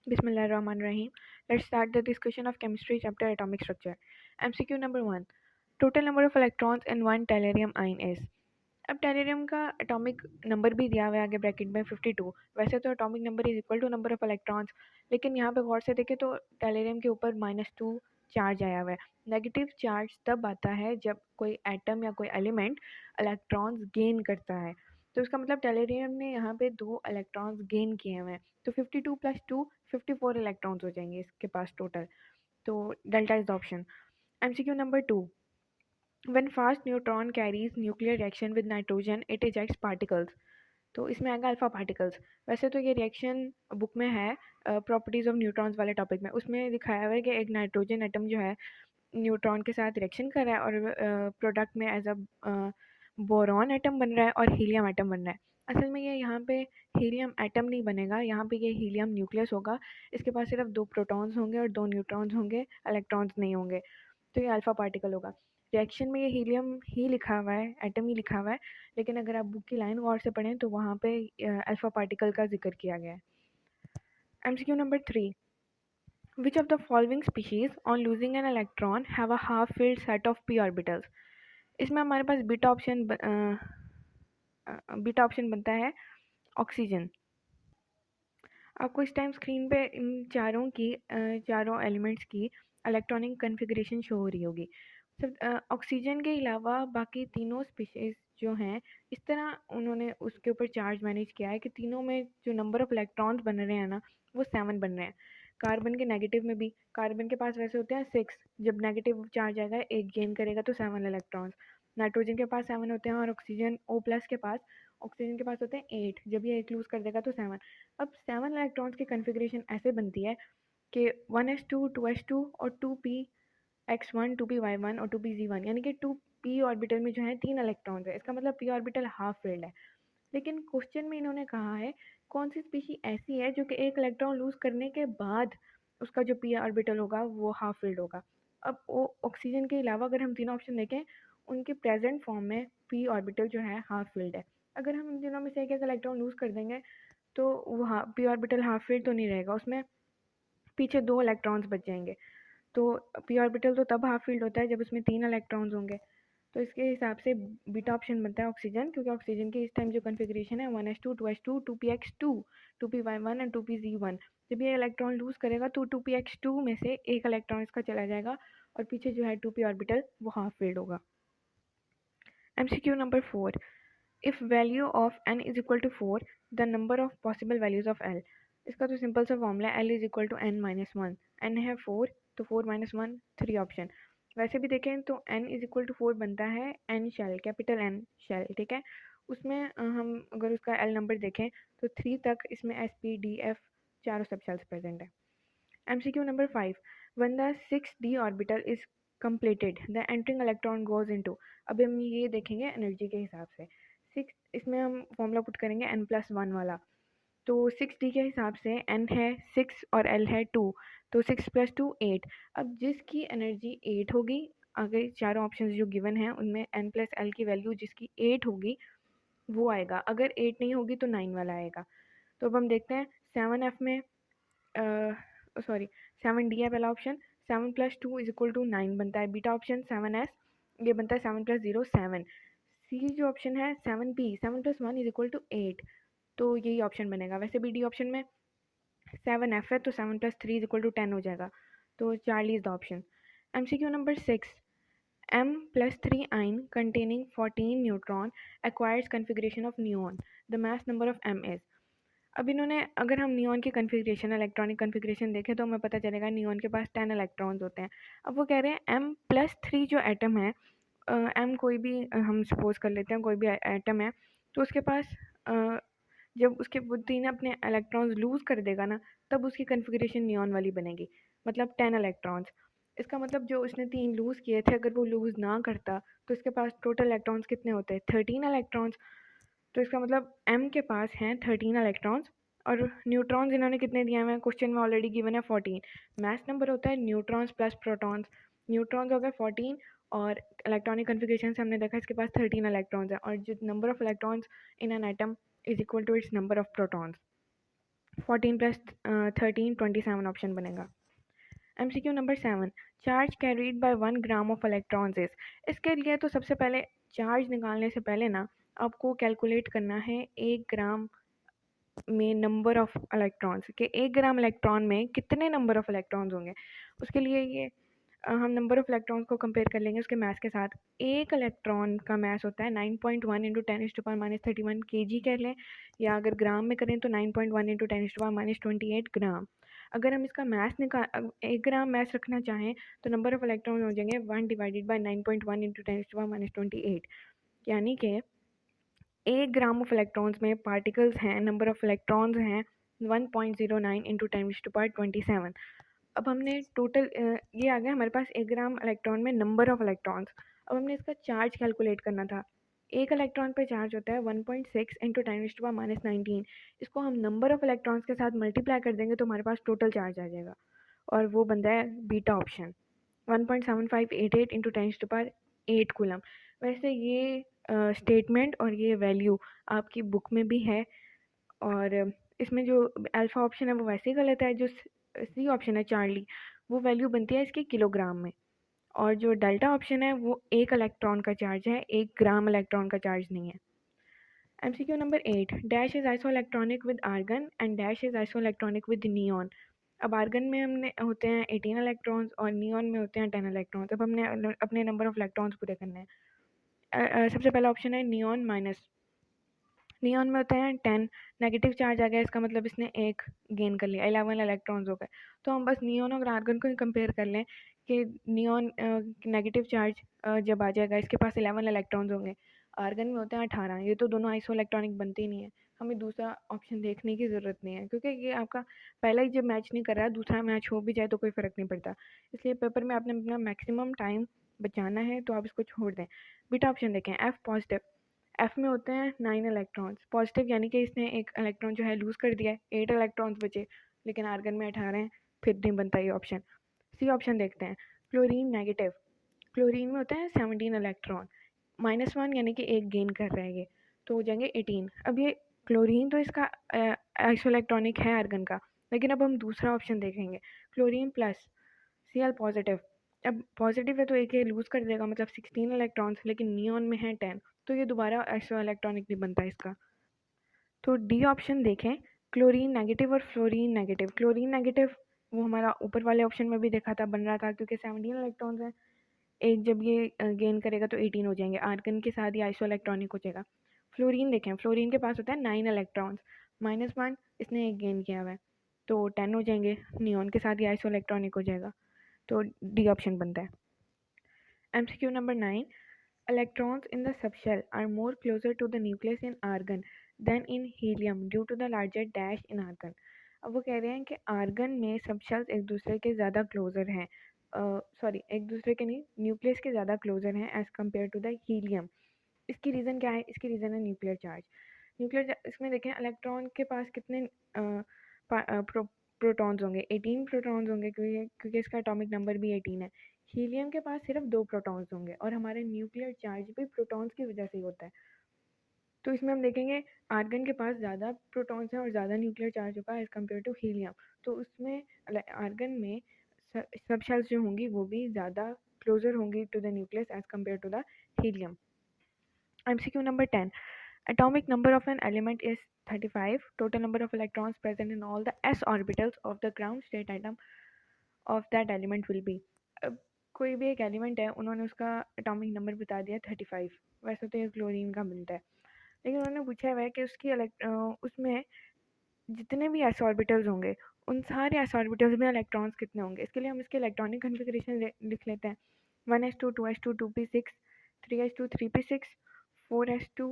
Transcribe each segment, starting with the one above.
Bismillahirrahmanirrahim. Let's start the discussion of chemistry chapter atomic structure. MCQ number 1. Total number of electrons in one tellurium ion is. अब टेलेरियम का atomic number भी दिया हुआ है आगे bracket में 52। वैसे तो atomic number is equal to number of electrons, लेकिन यहाँ पे गौर से देखें तो टेलेरियम के ऊपर -2 चार्ज आया हुआ है। नेगेटिव चार्ज तब आता है जब कोई एटम या कोई एलिमेंट इलेक्ट्रॉन्स गेन करता है। तो इसका मतलब टेलेरियम ने यहाँ पे 2 इलेक्ट्रॉन्स गेन किए हुए हैं, तो 52 + 2 54 इलेक्ट्रॉन्स हो जाएंगे इसके पास टोटल। तो delta is the option. MCQ number 2. When fast neutron carries nuclear reaction with nitrogen, it ejects particles. तो इसमें आएगा अल्फा पार्टिकल्स। वैसे तो ये रिएक्शन बुक में है प्रॉपर्टीज़ ऑफ न्यूट्रॉन्स वाले टॉपिक में, उसमें दिखाया हुआ है कि एक नाइट्रोजन एटम जो है न्यूट्रॉन के साथ रिएक्शन कर रहा है और प्रोडक्ट में एज अ बोरॉन एटम बन रहा है और हीलियम एटम बन रहा है। असल में ये यहाँ पे हीलियम एटम नहीं बनेगा, यहाँ पे ये हीलियम न्यूक्लियस होगा। इसके पास सिर्फ 2 प्रोटॉन्स होंगे और 2 न्यूट्रॉन्स होंगे, इलेक्ट्रॉन्स नहीं होंगे। तो ये अल्फा पार्टिकल होगा। रिएक्शन में ये हीलियम ही लिखा हुआ है, एटम ही लिखा हुआ है, लेकिन अगर आप बुक की लाइन गौर से पढ़ें तो वहाँ पे अल्फा पार्टिकल का जिक्र किया गया है। MCQ number 3. Which of the following species on losing an electron have a half-filled set of p orbitals? इसमें हमारे पास बीटा ऑप्शन बनता है ऑक्सीजन। आपको इस टाइम स्क्रीन पे इन चारों एलिमेंट्स की इलेक्ट्रॉनिक कन्फिग्रेशन शो हो रही होगी। सब ऑक्सीजन के अलावा बाकी तीनों स्पीशीज़ जो हैं, इस तरह उन्होंने उसके ऊपर चार्ज मैनेज किया है कि तीनों में जो नंबर ऑफ़ इलेक्ट्रॉन्स बन रहे हैं ना, वो 7 बन रहे हैं। कार्बन के नेगेटिव में भी, कार्बन के पास वैसे होते हैं 6, जब नेगेटिव चार्ज आएगा 1 गेन करेगा तो 7 इलेक्ट्रॉन्स। नाइट्रोजन के पास 7 होते हैं और ऑक्सीजन के पास होते हैं 8, जब ये 1 लूज़ कर देगा तो 7। अब 7 इलेक्ट्रॉन्स की कन्फिग्रेशन ऐसे बनती है कि 1s2 2s2 और 2px1 2py1 और 2pz1, यानी कि 2p ऑर्बिटल में जो है 3 इलेक्ट्रॉन्स है। इसका मतलब p ऑर्बिटल हाफ फिल्ड है। लेकिन क्वेश्चन में इन्होंने कहा है कौन सी स्पीशी ऐसी है जो कि 1 इलेक्ट्रॉन लूज करने के बाद उसका जो p ऑर्बिटल होगा वो हाफ फिल्ड होगा। अब वो ऑक्सीजन के अलावा अगर हम तीनों ऑप्शन देखें, उनके प्रेजेंट फॉर्म में p ऑर्बिटल जो है हाफ फिल्ड है। अगर हम इन तीनों में से एक इलेक्ट्रॉन लूज कर देंगे तो वो p ऑर्बिटल हाफ फिल्ड तो नहीं रहेगा, उसमें पीछे 2 इलेक्ट्रॉन्स बच जाएंगे। तो p ऑर्बिटल तो तब हाफ फील्ड होता है जब उसमें 3 इलेक्ट्रॉन्स होंगे। तो इसके हिसाब से बीटा ऑप्शन बनता है ऑक्सीजन, क्योंकि ऑक्सीजन की इस टाइम जो कन्फिग्रेशन है 1s2 2s2 2px2 2py1 और 2pz1, जब ये इलेक्ट्रॉन लूज करेगा तो 2px2 में से एक इलेक्ट्रॉन इसका चला जाएगा और पीछे जो है 2p ऑर्बिटल वो हाफ फील्ड होगा। MCQ number 4. If value of n is equal to 4, the number of possible values of L. इसका तो सिंपल सा फॉर्मूला है, L is equal to n minus 1। n है 4, तो 4 माइनस 1 3 ऑप्शन। वैसे भी देखें तो n इज इक्वल टू 4 बनता है n shell, capital N shell, ठीक है। उसमें हम अगर उसका L नंबर देखें तो 3 तक इसमें S P D F चारों सब शेल्स प्रेजेंट है। MCQ number 5. When the 6d orbital is completed, the entering electron goes into. अब हम ये देखेंगे एनर्जी के हिसाब से। 6 इसमें हम फॉर्मूला पुट करेंगे n+1 वाला। तो 6d के हिसाब से n है 6 और l है 2, तो 6 + 2 8। अब जिसकी एनर्जी 8 होगी, आगे चारों ऑप्शन जो गिवन हैं उनमें n + l की वैल्यू जिसकी 8 होगी वो आएगा, अगर 8 नहीं होगी तो 9 वाला आएगा। तो अब हम देखते हैं 7f में 7d है पहला ऑप्शन। 7 + 2 = 9 बनता है बीटा ऑप्शन। 7s ये बनता है 7 + 0 7। सी जो ऑप्शन है 7p 7 + 1 = 8, तो यही ऑप्शन बनेगा। वैसे भी डी ऑप्शन में 7f है तो 7 + 3 = 10 हो जाएगा, तो Charlie is the option. MCQ number 6. M+3 ion containing 14 neutron acquires configuration of neon. The mass number of M is. अब इन्होंने अगर हम नियॉन की कन्फिग्रेशन इलेक्ट्रॉनिक कन्फिग्रेशन देखें तो हमें पता चलेगा नियॉन के पास 10 इलेक्ट्रॉन्स होते हैं। अब वो कह रहे हैं M+3 जो एटम है, M कोई भी हम सपोज कर लेते हैं कोई भी एटम है, तो उसके पास जब उसके वो 3 अपने इलेक्ट्रॉन्स लूज़ कर देगा ना, तब उसकी कन्फिग्रेशन नियॉन वाली बनेगी, मतलब 10 इलेक्ट्रॉन्स। इसका मतलब जो उसने 3 लूज़ किए थे अगर वो लूज़ ना करता तो इसके पास टोटल इलेक्ट्रॉन्स कितने होते हैं 13 इलेक्ट्रॉन्स। तो इसका मतलब M के पास हैं 13 इलेक्ट्रॉन्स और न्यूट्रॉन्स इन्होंने कितने दिए हुए हैं, क्वेश्चन में ऑलरेडी गिवन है 14। मास नंबर होता है न्यूट्रॉन्स प्लस प्रोटॉन्स। न्यूट्रॉन्स हो गए 14 और इलेक्ट्रॉनिक कन्फिग्रेशन से हमने देखा इसके पास 13 इलेक्ट्रॉन्स हैं, और जो number of electrons in an atom is equal to its number of protons. 14 plus 13 27 option बनेगा। MCQ number 7, charge carried by 1 gram of electrons is. इसके लिए तो सबसे पहले चार्ज निकालने से पहले ना आपको कैलकुलेट करना है 1 ग्राम में नंबर ऑफ इलेक्ट्रॉन्स कि 1 ग्राम इलेक्ट्रॉन में कितने नंबर ऑफ इलेक्ट्रॉन्स होंगे। उसके लिए ये हम नंबर ऑफ इलेक्ट्रॉन्स को कंपेयर कर लेंगे उसके मास के साथ। एक इलेक्ट्रॉन का मास होता है 9.1 इंटू 10⁻³ kg कह लें, या अगर ग्राम में करें तो 9.1 इंटू 10⁻28 ग्राम। अगर हम इसका मास 1 ग्राम मास रखना चाहें तो नंबर ऑफ इलेक्ट्रॉन हो जाएंगे 1 डिवाइडेड बाई 9.1 इंटू 10⁻28, यानी कि 1 ग्राम ऑफ इलेक्ट्रॉन्स में पार्टिकल्स हैं, नंबर ऑफ इलेक्ट्रॉन्स हैं 1.09 इंटू 10⁻27। अब हमने टोटल ये आ गया हमारे पास 1 ग्राम इलेक्ट्रॉन में नंबर ऑफ इलेक्ट्रॉन्स। अब हमने इसका चार्ज कैलकुलेट करना था। एक इलेक्ट्रॉन पे चार्ज होता है 1.6 इंटू 10⁻19। इसको हम नंबर ऑफ इलेक्ट्रॉन्स के साथ मल्टीप्लाई कर देंगे तो हमारे पास टोटल चार्ज आ जाएगा, और वो बनता है बीटा ऑप्शन 1.7588 इंटू 10⁸ कूलम। वैसे ये स्टेटमेंट और ये वैल्यू आपकी बुक में भी है, और इसमें जो अल्फ़ा ऑप्शन है वो वैसे ही गलत है। जो सी ऑप्शन है चार्ली, वो वैल्यू बनती है इसकी किलोग्राम में, और जो डेल्टा ऑप्शन है वो 1 इलेक्ट्रॉन का चार्ज है, 1 ग्राम इलेक्ट्रॉन का चार्ज नहीं है। MCQ number 8, dash is isoelectronic with argon and dash is isoelectronic with neon. अब आर्गन में हमने होते हैं 18 इलेक्ट्रॉन्स और नियॉन में होते हैं 10 इलेक्ट्रॉन्स। अब हमने अपने नंबर ऑफ इलेक्ट्रॉन्स पूरे करने हैं। सबसे पहला ऑप्शन है नियॉन माइनस। नियॉन में होते हैं 10, नेगेटिव चार्ज आ गया, इसका मतलब इसने 1 गेन कर लिया, 11 इलेक्ट्रॉन्स हो गए। तो हम बस नियॉन और आर्गन को ही कंपेयर कर लें कि नियॉन नेगेटिव चार्ज जब आ जाएगा इसके पास 11 इलेक्ट्रॉन्स होंगे, आर्गन में होते हैं 18। ये तो दोनों आइसो इलेक्ट्रॉनिक बनते ही नहीं है, हमें दूसरा ऑप्शन देखने की ज़रूरत नहीं है, क्योंकि ये आपका पहला ही जब मैच नहीं कर रहा है, दूसरा मैच हो भी जाए तो कोई फ़र्क नहीं पड़ता। इसलिए पेपर में आपने अपना मैक्सिमम टाइम बचाना है तो आप इसको छोड़ दें। बीटा ऑप्शन देखें, एफ पॉजिटिव। एफ में होते हैं 9 इलेक्ट्रॉन्स पॉजिटिव, यानी कि इसने एक इलेक्ट्रॉन जो है लूज़ कर दिया है, 8 इलेक्ट्रॉन्स बचे, लेकिन आर्गन में 18 हैं, फिर नहीं बनता ये ऑप्शन। सी ऑप्शन देखते हैं, क्लोरीन नेगेटिव। क्लोरीन में होते हैं 17 इलेक्ट्रॉन, -1 यानी कि 1 गेन कर रहा है ये, तो हो जाएंगे 18। अब ये क्लोरीन तो इसका आइसोइलेक्ट्रॉनिक है आर्गन का, लेकिन अब हम दूसरा ऑप्शन देखेंगे, क्लोरीन प्लस Cl पॉजिटिव। अब पॉजिटिव है तो एक ये लूज़ कर देगा, मतलब 16 इलेक्ट्रॉन्स, लेकिन नियॉन में है 10, तो ये दोबारा आइसो इलेक्ट्रॉनिक नहीं बनता इसका। तो डी ऑप्शन देखें, क्लोरीन नेगेटिव और फ्लोरीन नेगेटिव। क्लोरीन नेगेटिव वो हमारा ऊपर वाले ऑप्शन में भी देखा था, बन रहा था, क्योंकि 17 इलेक्ट्रॉन्स हैं, एक जब ये गेन करेगा तो 18 हो जाएंगे, आर्गन के साथ ही आइसो इलेक्ट्रॉनिक हो जाएगा। फ्लोरीन देखें, फ्लोरीन के पास होता है 9 इलेक्ट्रॉन्स, -1 इसने एक गेन किया हुआ है, तो 10 हो जाएंगे, नियॉन के साथ ही आइसो इलेक्ट्रॉनिक हो जाएगा, तो डी ऑप्शन बनता है। MCQ number 9, electrons in the subshell are more closer to the nucleus in argon than in helium due to the larger dash in argon। अब वो कह रहे हैं कि आर्गन में सबशेल्स एक दूसरे के ज़्यादा क्लोज़र हैं, सॉरी एक दूसरे के नहीं, न्यूक्लियस के ज़्यादा क्लोज़र हैं as compare to the helium. इसकी रीज़न क्या है? इसकी रीज़न है न्यूक्लियर चार्ज। न्यूक्लियर इसमें देखें, इलेक्ट्रॉन के पास कितने प्रोटॉन्स होंगे? 18 प्रोटॉन्स होंगे, क्योंकि इसका एटॉमिक नंबर भी 18 है। हीलियम के पास सिर्फ 2 प्रोटॉन्स होंगे, और हमारे न्यूक्लियर चार्ज भी प्रोटॉन्स की वजह से ही होता है। तो इसमें हम देखेंगे आर्गन के पास ज़्यादा प्रोटॉन्स हैं और ज़्यादा न्यूक्लियर चार्ज होगा एज़ कम्पेयर टू हीलियम। तो उसमें आर्गन में सब शेल्स जो होंगी वो भी ज़्यादा क्लोजर होंगी to the nucleus as compare to the helium. MCQ number 10, atomic number of an element is 35, total number of electrons present in all the s orbitals of the ground state atom of that element will be। अब कोई भी एक element है, उन्होंने उसका atomic number बता दिया 35, वैसे तो ये क्लोरीन का मिलता है, लेकिन उन्होंने पूछा हुआ है कि उसकी उसमें जितने भी एस ऑर्बिटल्स होंगे उन सारे एस ऑर्बिटल्स में इलेक्ट्रॉन्स कितने होंगे। इसके लिए हम इसके इलेक्ट्रॉनिक कन्फिगरेशन लिख लेते हैं, 1s2 2s2 2p6 3s2 3p6 4s2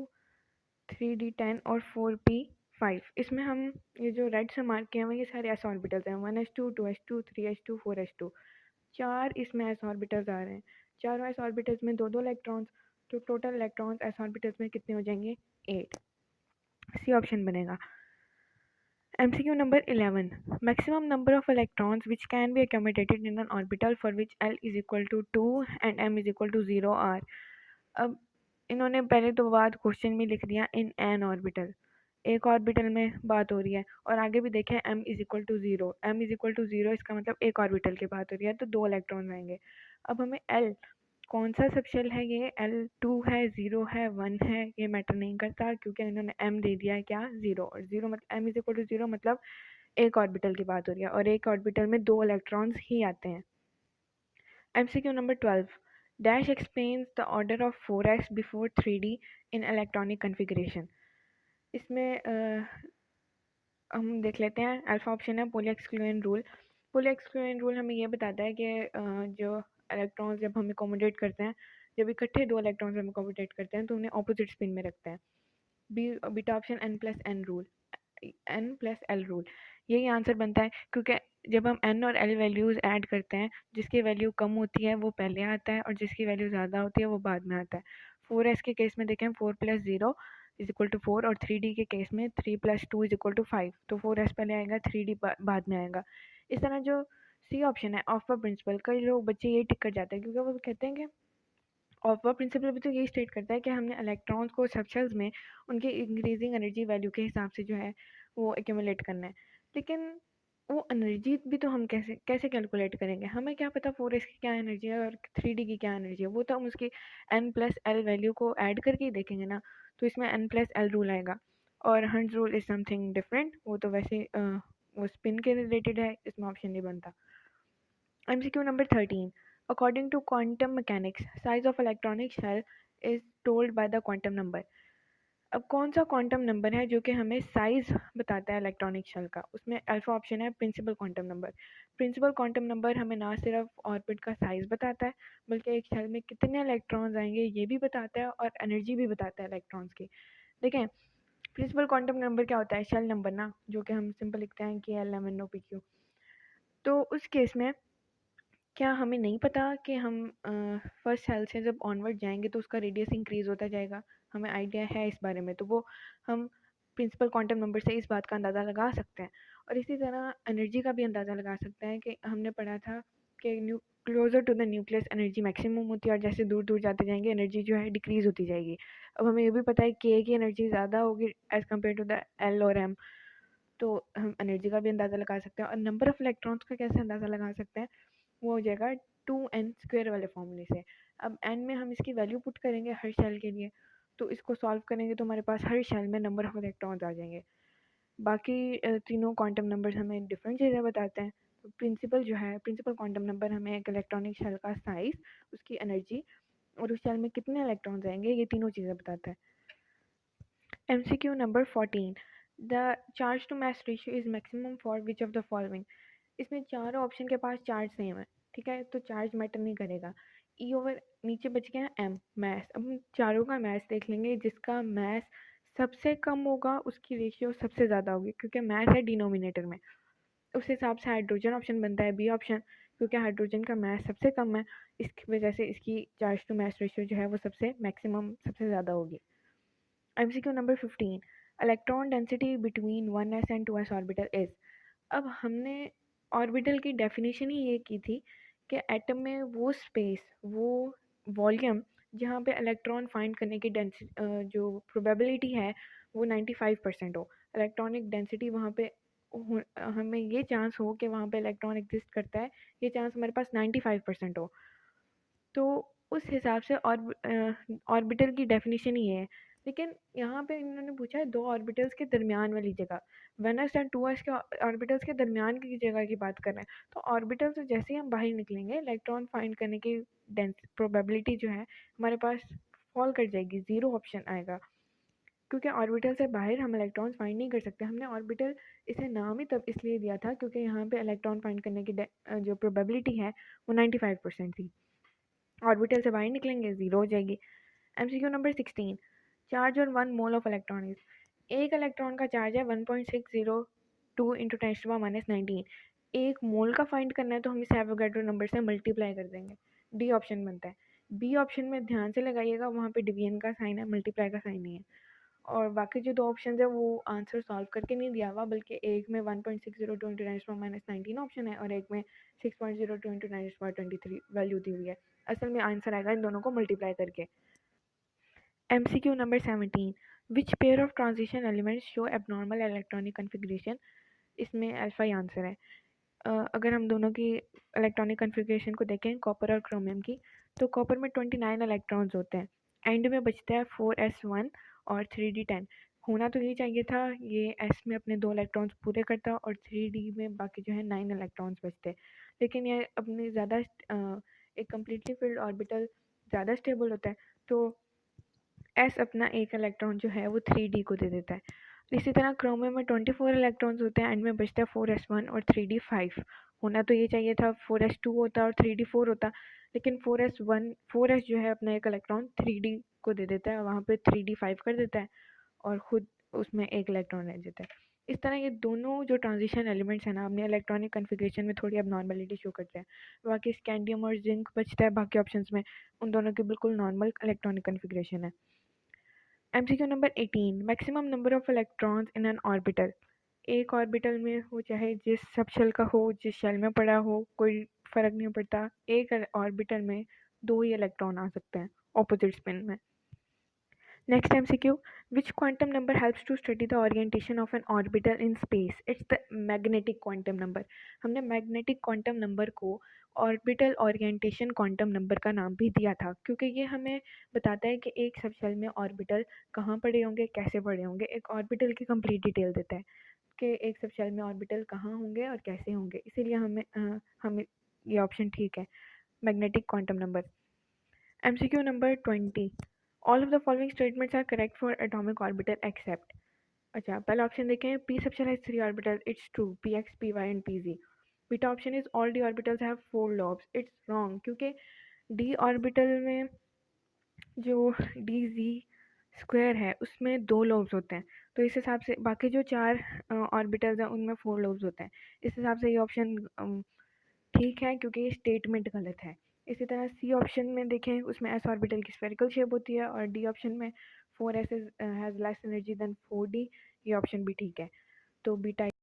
3d10 और 4p5। इसमें हम ये जो रेड से मार्क किए हुए ये सारे एस ऑर्बिटल्स हैं, 1s2 2s2 3s2 4s2, 4 इसमें एस ऑर्बिटल्स आ रहे हैं, चारों एस ऑर्बिटल्स में 2 इलेक्ट्रॉन्स, तो टोटल इलेक्ट्रॉन्स एस ऑर्बिटल्स में कितने हो जाएंगे? 8। सी ऑप्शन बनेगा। MCQ number 11, maximum number of electrons which can be accommodated in an orbital for which L is equal to 2 and M is equal to 0 are। अब इन्होंने पहले तो बाद क्वेश्चन में लिख दिया इन एन ऑर्बिटल, एक ऑर्बिटल में बात हो रही है, और आगे भी देखें m is equal to zero, m is equal to zero, इसका मतलब एक ऑर्बिटल की बात हो रही है, तो 2 इलेक्ट्रॉन आएंगे। अब हमें l कौन सा सबशेल है, ये L2 है, 0 है, 1 है, ये मैटर नहीं करता, क्योंकि इन्होंने m दे दिया है क्या, 0, और 0 मतलब m इज इक्वल टू 0 मतलब एक ऑर्बिटल की बात हो रही है, और एक ऑर्बिटल में 2 इलेक्ट्रॉन्स ही आते हैं। MCQ number 12. Dash explains the order of 4s before 3D in electronic configuration. इसमें हम देख लेते हैं। अल्फा ऑप्शन है पोली एक्सक्लूजन रूल। पोली एक्सक्लूजन रूल हमें ये बताता है कि जो इलेक्ट्रॉन्स जब हम अकोमोडेट करते हैं, जब इकट्ठे 2 इलेक्ट्रॉन्स हम अकोमोडेट करते हैं तो उन्हें ऑपोजिट स्पिन में रखते हैं। Beta option n+n rule, n+l rule, यही आंसर बनता है, क्योंकि जब हम n और l वैल्यूज़ ऐड करते हैं, जिसकी वैल्यू कम होती है वो पहले आता है और जिसकी वैल्यू ज़्यादा होती है वो बाद में आता है। 4s के केस में देखें 4 + 0 इज इक्वल टू 4, और 3D के केस में 3 + 2 इज इक्वल टू 5, तो 4s पहले आएगा, 3D बाद में आएगा। इस तरह जो सी ऑप्शन है ऑफ प्रिंसिपल, कई लोग बच्चे ये टिक कर जाते हैं, क्योंकि वो कहते हैं कि ऑफ प्रिंसिपल भी तो यही स्टेट करता है कि हमने इलेक्ट्रॉन्स को सबशेल्स में उनके इंक्रीजिंग एनर्जी वैल्यू के हिसाब से जो है वो एक्यूमुलेट करना है, लेकिन वो एनर्जी भी तो हम कैसे कैसे कैलकुलेट करेंगे, हमें क्या पता 4s की क्या एनर्जी है और 3D की क्या एनर्जी है, वो तो हम उसकी n+l वैल्यू को ऐड करके ही देखेंगे ना, तो इसमें n+l रूल आएगा, और हंस रूल इज समथिंग डिफरेंट, वो तो वैसे वो स्पिन के रिलेटेड है, इसमें ऑप्शन नहीं बनता। MCQ number 13. According to quantum mechanics, size of electronic shell is told by the quantum number. अब कौन सा क्वांटम नंबर है जो कि हमें साइज बताता है इलेक्ट्रॉनिक शेल का, उसमें अल्फा ऑप्शन है principal quantum number. Principal quantum number हमें ना सिर्फ ऑर्बिट का साइज बताता है, बल्कि एक शेल में कितने इलेक्ट्रॉन्स आएंगे ये भी बताता है, और एनर्जी भी बताता है इलेक्ट्रॉन्स की। देखें, प्रिंसिपल क्वांटम नंबर क्या होता है, शेल नंबर ना, जो कि हम सिंपल लिखते हैं कि LMNO PQ। तो उस केस में क्या हमें नहीं पता कि हम फर्स्ट सेल से जब ऑनवर्ड जाएंगे तो उसका रेडियस इंक्रीज होता जाएगा, हमें आइडिया है इस बारे में, तो वो हम प्रिंसिपल क्वांटम नंबर से इस बात का अंदाज़ा लगा सकते हैं। और इसी तरह एनर्जी का भी अंदाज़ा लगा सकते हैं कि हमने पढ़ा था कि closer to the nucleus energy maximum होती है, और जैसे दूर दूर जाते जाएंगे एनर्जी जो है डिक्रीज होती जाएगी। अब हमें ये भी पता है कि की एनर्जी ज़्यादा होगी as compare to the L और एम, तो हम एनर्जी का भी अंदाज़ा लगा सकते हैं, और नंबर ऑफ़ इलेक्ट्रॉन्स का कैसे अंदाज़ा लगा सकते हैं, वो हो जाएगा 2n² वाले फॉर्मूले से। अब n में हम इसकी वैल्यू पुट करेंगे हर शेल के लिए, तो इसको सॉल्व करेंगे तो हमारे पास हर शेल में नंबर ऑफ इलेक्ट्रॉन्स आ जाएंगे। बाकी तीनों क्वांटम नंबर्स हमें डिफरेंट चीज़ें बताते हैं। तो प्रिंसिपल जो है, प्रिंसिपल क्वांटम नंबर हमें एक इलेक्ट्रॉनिक शेल का साइज, उसकी एनर्जी और उस शेल में कितने इलेक्ट्रॉन्स आएंगे, ये तीनों चीज़ें बताता है। MCQ number 14. The charge to mass ratio is maximum for which of the following? इसमें चारों ऑप्शन के पास चार्ज सेम है, ठीक है, तो चार्ज मैटर नहीं करेगा। ई ओवर नीचे बच गया एम मैस। अब हम चारों का मैस देख लेंगे, जिसका मैस सबसे कम होगा उसकी रेशियो सबसे ज़्यादा होगी, क्योंकि मैस है डिनोमिनेटर में, उस हिसाब से हाइड्रोजन ऑप्शन बनता है बी ऑप्शन, क्योंकि हाइड्रोजन का मैस सबसे कम है, इसकी वजह से इसकी चार्ज टू मैस रेशियो जो है वो सबसे मैक्सिमम सबसे ज़्यादा होगी। MCQ number 15. Electron density between 1s and 2s orbital is. अब हमने ऑर्बिटल की डेफिनेशन ही ये की थी कि एटम में वो स्पेस, वो वॉल्यूम जहाँ पे इलेक्ट्रॉन फाइंड करने की जो प्रोबेबिलिटी है वो 95% हो, इलेक्ट्रॉनिक डेंसिटी वहाँ पे हमें ये चांस हो कि वहाँ पे इलेक्ट्रॉन एग्जिस्ट करता है, ये चांस हमारे पास 95% हो, तो उस हिसाब से ऑर्बिटल की डेफिनेशन ही है। लेकिन यहाँ पे इन्होंने पूछा है दो ऑर्बिटल्स के दरमियान वाली जगह, 1s एंड 2s के ऑर्बिटल्स के दरमियान की जगह की बात कर रहे हैं, तो ऑर्बिटल से जैसे ही हम बाहर निकलेंगे इलेक्ट्रॉन फाइंड करने की प्रोबेबिलिटी जो है हमारे पास फॉल कर जाएगी, ज़ीरो ऑप्शन आएगा, क्योंकि ऑर्बिटल से बाहर हम इलेक्ट्रॉन फाइंड नहीं कर सकते। हमने ऑर्बिटल इसे नाम ही तब इसलिए दिया था क्योंकि यहाँ पे इलेक्ट्रॉन फाइंड करने की जो प्रोबेबिलिटी है वो 95% थी, ऑर्बिटल से बाहर निकलेंगे ज़ीरो हो जाएगी। MCQ number 16. चार्ज और 1 मोल ऑफ इलेक्ट्रॉन इज। एक इलेक्ट्रॉन का चार्ज है 1.602 इंटू 10⁻⁻19। एक मोल का फाइंड करना है तो हम इसे एवोगाड्रो नंबर से मल्टीप्लाई कर देंगे, डी ऑप्शन बनता है। बी ऑप्शन में ध्यान से लगाइएगा, वहाँ पे डिवीजन का साइन है, मल्टीप्लाई का साइन नहीं है, और बाकी जो दो ऑप्शन है वो आंसर सॉल्व करके नहीं दिया हुआ, बल्कि एक में 1.602 इंटू 10⁻⁻19 ऑप्शन है और एक में 6.02 इंटू 10⁻23 वैल्यू दी हुई है। असल में आंसर आएगा इन दोनों को मल्टीप्लाई करके। MCQ number 17. Which pair of transition elements show abnormal electronic configuration? इसमें अल्फा ही आंसर है। अगर हम दोनों की इलेक्ट्रॉनिक कन्फिग्रेशन को देखें कॉपर और क्रोमियम की, तो कॉपर में 29 इलेक्ट्रॉन्स होते हैं, एंड में बचता है 4s1 और 3d10। होना तो ये चाहिए था, ये s में अपने 2 इलेक्ट्रॉन्स पूरे करता और 3d में बाकी जो है 9 इलेक्ट्रॉन्स बचते, लेकिन ये अपनी ज़्यादा एक कम्प्लीटली फिल्ड ऑर्बिटल ज़्यादा स्टेबल होता है, तो s अपना एक इलेक्ट्रॉन जो है वो 3d को दे देता है। इसी तरह क्रोमियम में 24 इलेक्ट्रॉन्स होते हैं, एंड में बचता है 4s1 और 3d 5। होना तो ये चाहिए था 4s2 होता और 3d 4 होता, लेकिन 4s जो है अपना एक इलेक्ट्रॉन 3d को दे देता है, वहाँ पे 3d 5 कर देता है और खुद उसमें एक इलेक्ट्रॉन रह जाता है। इस तरह ये दोनों जो ट्रांजिशन एलिमेंट्स हैं ना, अपने इलेक्ट्रॉनिक कन्फिग्रेशन में थोड़ी अबनॉर्मलिटी शो करते हैं। बाकी स्कैंडियम और जिंक बचता है बाकी ऑप्शंस में, उन दोनों की बिल्कुल नॉर्मल इलेक्ट्रॉनिक कन्फिग्रेशन है। MCQ number 18, maximum number of electrons in N orbital. एक ऑर्बिटल में हो चाहे जिस सब शेल का हो, जिस शेल में पड़ा हो, कोई फर्क नहीं पड़ता, एक ऑर्बिटल में 2 ही इलेक्ट्रॉन आ सकते हैं ऑपोजिट स्पिन में। Next MCQ, which quantum number helps to study the orientation of an orbital in space? It's the magnetic quantum number. हमने magnetic quantum number को ऑर्बिटल ओरिएंटेशन क्वांटम नंबर का नाम भी दिया था, क्योंकि ये हमें बताता है कि एक सबशेल में ऑर्बिटल कहाँ पड़े होंगे, कैसे पड़े होंगे, एक ऑर्बिटल की कंप्लीट डिटेल देता है कि एक सबशेल में ऑर्बिटल कहाँ होंगे और कैसे होंगे, इसीलिए हमें ये ऑप्शन ठीक है, magnetic quantum number. MCQ number 20, all of the following statements are correct for atomic orbital except. अच्छा, पहला ऑप्शन देखें, p subshell has 3 orbital, it's true, px py and pz। Beta option is all d orbitals have 4 lobes, it's wrong, क्योंकि d orbital में जो dz square है उसमें 2 lobes होते हैं, तो इस हिसाब से बाकी जो 4 ऑर्बिटल्स हैं उनमें 4 लोब्स होते हैं। इस हिसाब से ये ऑप्शन ठीक है, क्योंकि ये स्टेटमेंट गलत है। इसी तरह सी ऑप्शन में देखें, उसमें एस ऑर्बिटल की स्फेरिकल शेप होती है, और डी ऑप्शन में 4s has less energy then 4d, ये ऑप्शन भी ठीक है, तो बीटा